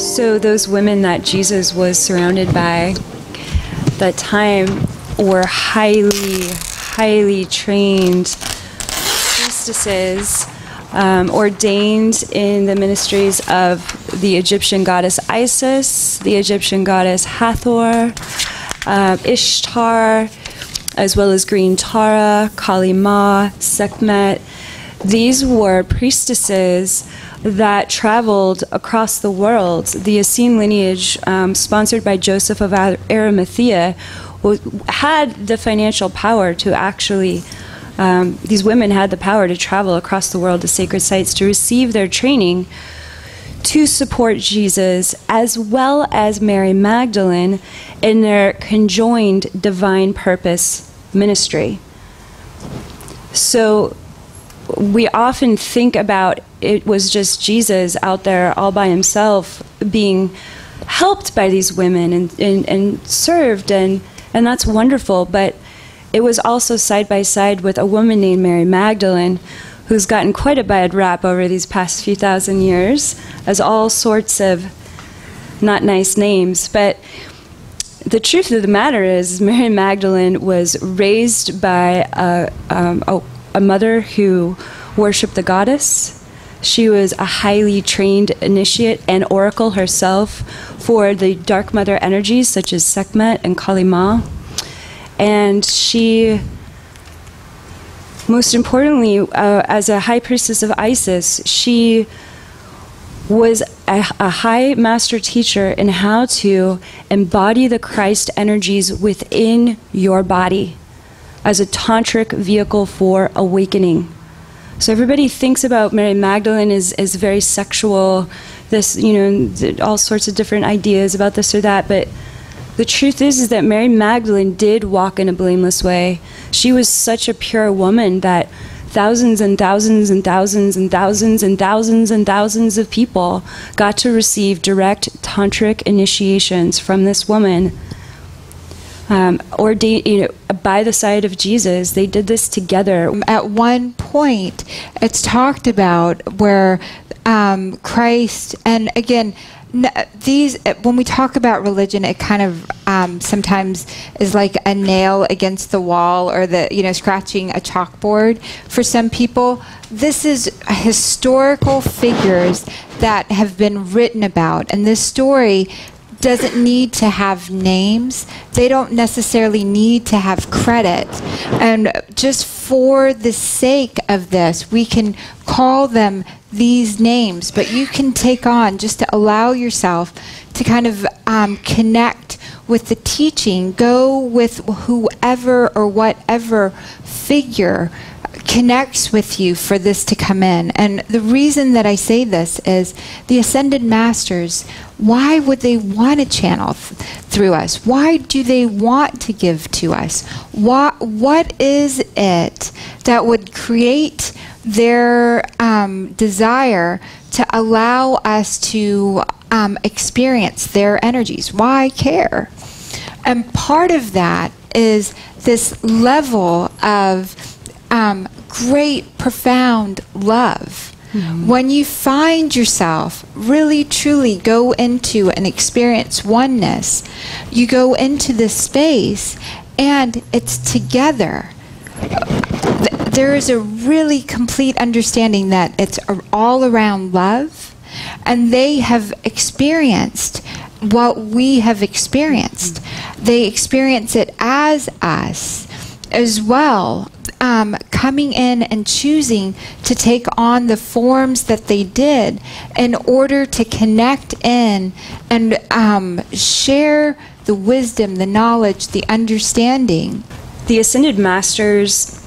So those women that Jesus was surrounded by that time were highly trained priestesses, ordained in the ministries of the Egyptian goddess Isis, the Egyptian goddess Hathor, Ishtar, as well as Green Tara, Kali Ma, Sekhmet. These were priestesses that traveled across the world. The Essene lineage, sponsored by Joseph of Arimathea, had the financial power to actually, these women had the power to travel across the world to sacred sites to receive their training to support Jesus, as well as Mary Magdalene in their conjoined divine purpose ministry. So we often think about it was just Jesus out there all by himself being helped by these women and served, and that's wonderful, but it was also side by side with a woman named Mary Magdalene, who's gotten quite a bad rap over these past few thousand years as all sorts of not nice names. But the truth of the matter is Mary Magdalene was raised by a mother who worshipped the goddess. She was a highly trained initiate and oracle herself for the dark mother energies such as Sekhmet and Kali Ma. And she, most importantly, as a high priestess of Isis, she was a high master teacher in how to embody the Christ energies within your body as a tantric vehicle for awakening. So everybody thinks about Mary Magdalene as very sexual, this, all sorts of different ideas about this or that, but the truth is that Mary Magdalene did walk in a blameless way. She was such a pure woman that thousands and thousands and thousands and thousands and thousands and thousands of people got to receive direct tantric initiations from this woman. Ordained, by the side of Jesus. They did this together. At one point, it's talked about where Christ, and again, these, when we talk about religion, it kind of sometimes is like a nail against the wall, or scratching a chalkboard for some people. This is historical figures that have been written about, and this story doesn't need to have names. They don't necessarily need to have credit. And just for the sake of this, we can call them these names, but you can take on, just to allow yourself to kind of connect with the teaching, go with whoever or whatever figure connects with you for this to come in. And the reason that I say this is the Ascended Masters, why would they want to channel through us? Why do they want to give to us? What is it that would create their desire to allow us to experience their energies? Why care? And part of that is this level of great, profound love. Mm-hmm. When you find yourself really, truly go into and experience oneness, you go into this space and it's together. There is a really complete understanding that it's all around love, and they have experienced what we have experienced. Mm-hmm. They experience it as us as well. Coming in and choosing to take on the forms that they did in order to connect in and share the wisdom, the knowledge, the understanding. The Ascended Masters,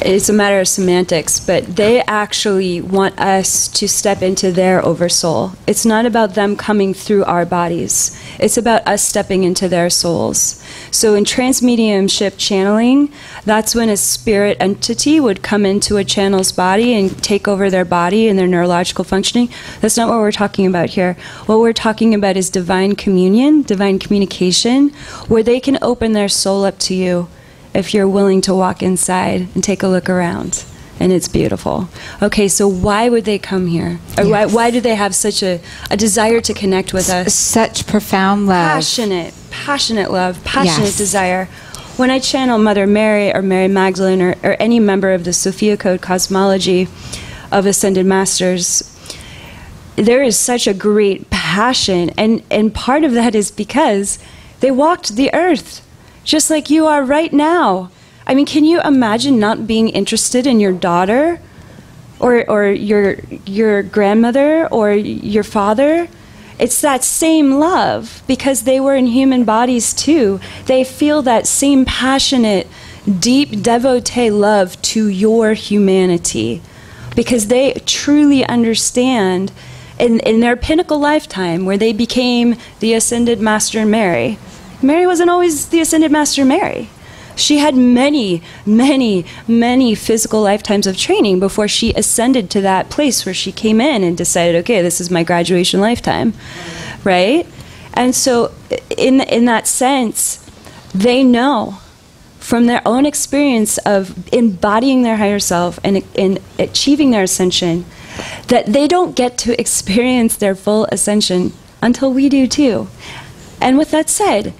it's a matter of semantics, but they actually want us to step into their oversoul. It's not about them coming through our bodies. It's about us stepping into their souls. So in transmediumship channeling, that's when a spirit entity would come into a channel's body and take over their body and their neurological functioning. That's not what we're talking about here. What we're talking about is divine communion, divine communication, where they can open their soul up to you if you're willing to walk inside and take a look around And it's beautiful. Okay, so why would they come here? Or Yes. why do they have such a desire to connect with us? Such profound love. Passionate love, passionate Yes. desire. When I channel Mother Mary or Mary Magdalene or any member of the Sophia Code cosmology of Ascended Masters, there is such a great passion. And part of that is because they walked the earth, just like you are right now. I mean, can you imagine not being interested in your daughter or your grandmother or your father? It's that same love because they were in human bodies too. They feel that same passionate, deep devotee love to your humanity because they truly understand in their pinnacle lifetime where they became the Ascended Master Mary. Mary wasn't always the Ascended Master Mary. She had many, many, many physical lifetimes of training before she ascended to that place where she came in and decided, okay, this is my graduation lifetime, right? And so in that sense, they know from their own experience of embodying their higher self and in achieving their ascension that they don't get to experience their full ascension until we do too. And with that said,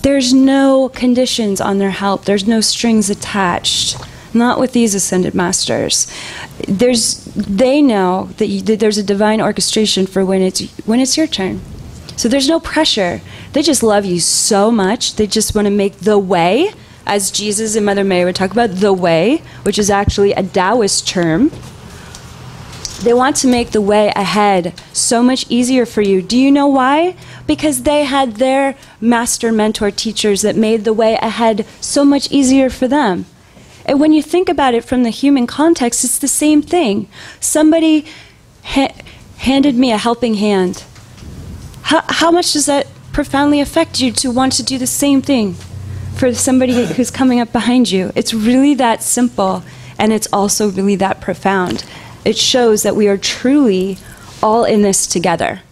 there's no conditions on their help. There's no strings attached. Not with these Ascended Masters. They know that there's a divine orchestration for when it's your turn. So there's no pressure. They just love you so much. They just want to make the way, as Jesus and Mother Mary would talk about, the way, which is actually a Taoist term. They want to make the way ahead so much easier for you. Do you know why? Because they had their master, mentor, teachers that made the way ahead so much easier for them. And when you think about it from the human context, it's the same thing. Somebody handed me a helping hand. How much does that profoundly affect you to want to do the same thing for somebody who's coming up behind you? It's really that simple, and it's also really that profound. It shows that we are truly all in this together.